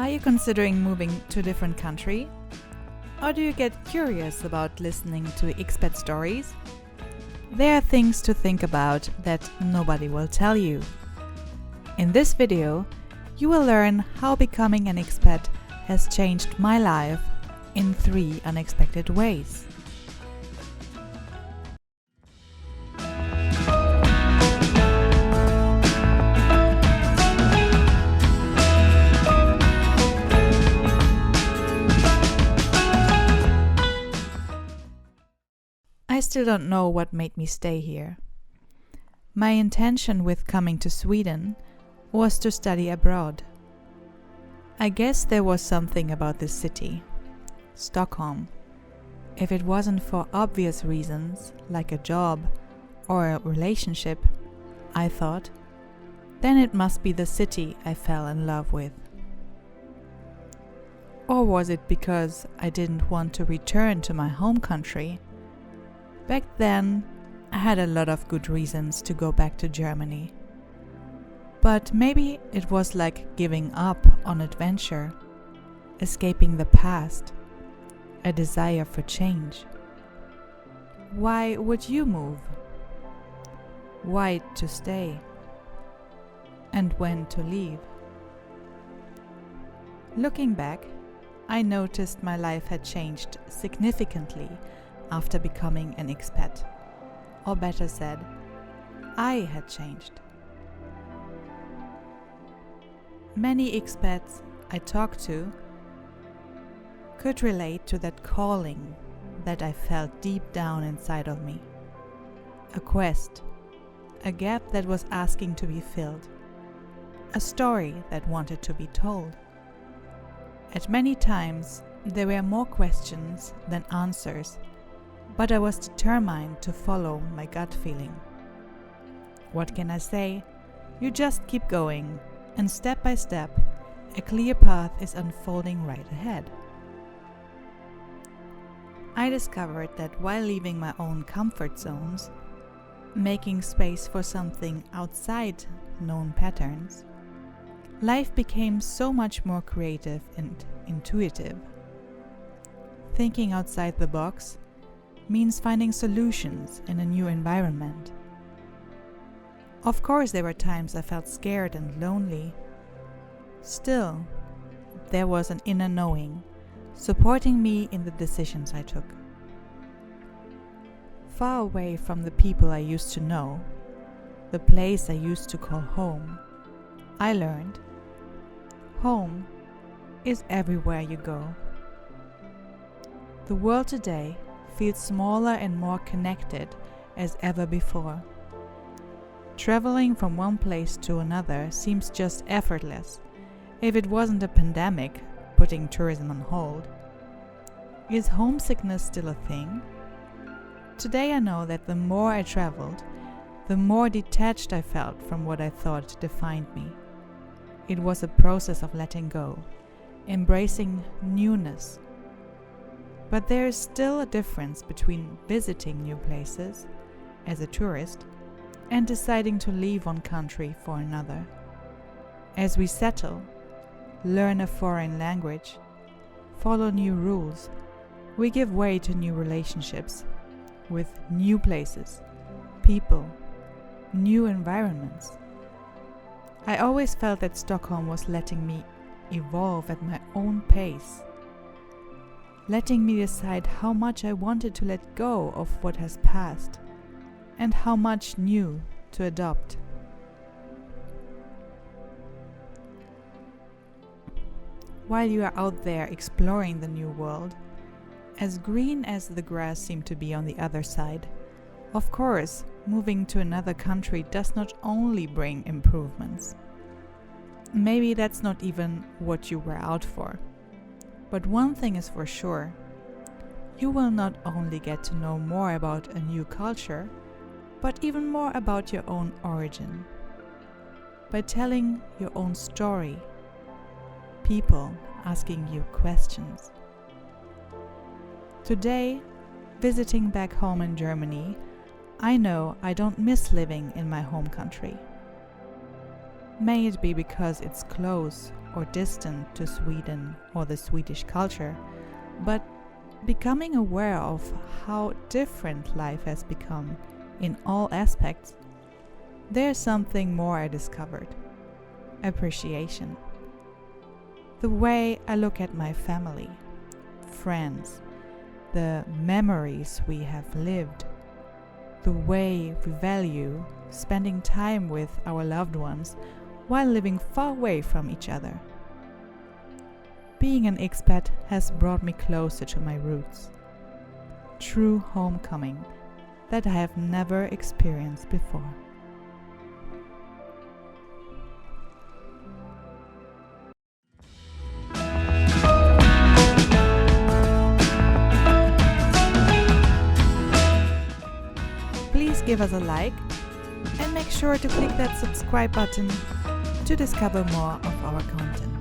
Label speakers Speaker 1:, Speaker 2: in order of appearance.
Speaker 1: Are you considering moving to a different country? Or do you get curious about listening to expat stories? There are things to think about that nobody will tell you. In this video, you will learn how becoming an expat has changed my life in 3 unexpected ways. I still don't know what made me stay here. My intention with coming to Sweden was to study abroad. I guess there was something about this city, Stockholm. If it wasn't for obvious reasons, like a job or a relationship, I thought, then it must be the city I fell in love with. Or was it because I didn't want to return to my home country? Back then, I had a lot of good reasons to go back to Germany. But maybe it was like giving up on adventure, escaping the past, a desire for change. Why would you move? Why to stay? And when to leave? Looking back, I noticed my life had changed significantly after becoming an expat. Or better said, I had changed. Many expats I talked to could relate to that calling that I felt deep down inside of me. A quest, a gap that was asking to be filled, a story that wanted to be told. At many times, there were more questions than answers, but I was determined to follow my gut feeling. What can I say? You just keep going, and step by step, a clear path is unfolding right ahead. I discovered that while leaving my own comfort zones, making space for something outside known patterns, life became so much more creative and intuitive. Thinking outside the box means finding solutions in a new environment. Of course, there were times I felt scared and lonely. Still, there was an inner knowing, supporting me in the decisions I took. Far away from the people I used to know, the place I used to call home, I learned, home is everywhere you go. The world today feels smaller and more connected as ever before. Traveling from one place to another seems just effortless if it wasn't a pandemic putting tourism on hold. Is homesickness still a thing? Today I know that the more I traveled, the more detached I felt from what I thought defined me. It was a process of letting go, embracing newness. But there is still a difference between visiting new places as a tourist and deciding to leave one country for another. As we settle, learn a foreign language, follow new rules, we give way to new relationships with new places, people, new environments. I always felt that Stockholm was letting me evolve at my own pace, letting me decide how much I wanted to let go of what has passed and how much new to adopt. While you are out there exploring the new world, as green as the grass seemed to be on the other side, of course, moving to another country does not only bring improvements. Maybe that's not even what you were out for. But one thing is for sure, you will not only get to know more about a new culture, but even more about your own origin. By telling your own story, people asking you questions. Today, visiting back home in Germany, I know I don't miss living in my home country. May it be because it's close or distant to Sweden or the Swedish culture, but becoming aware of how different life has become in all aspects, there's something more I discovered: appreciation. The way I look at my family, friends, the memories we have lived, the way we value spending time with our loved ones while living far away from each other. Being an expat has brought me closer to my roots. True homecoming that I have never experienced before. Please give us a like and make sure to click that subscribe button to discover more of our content.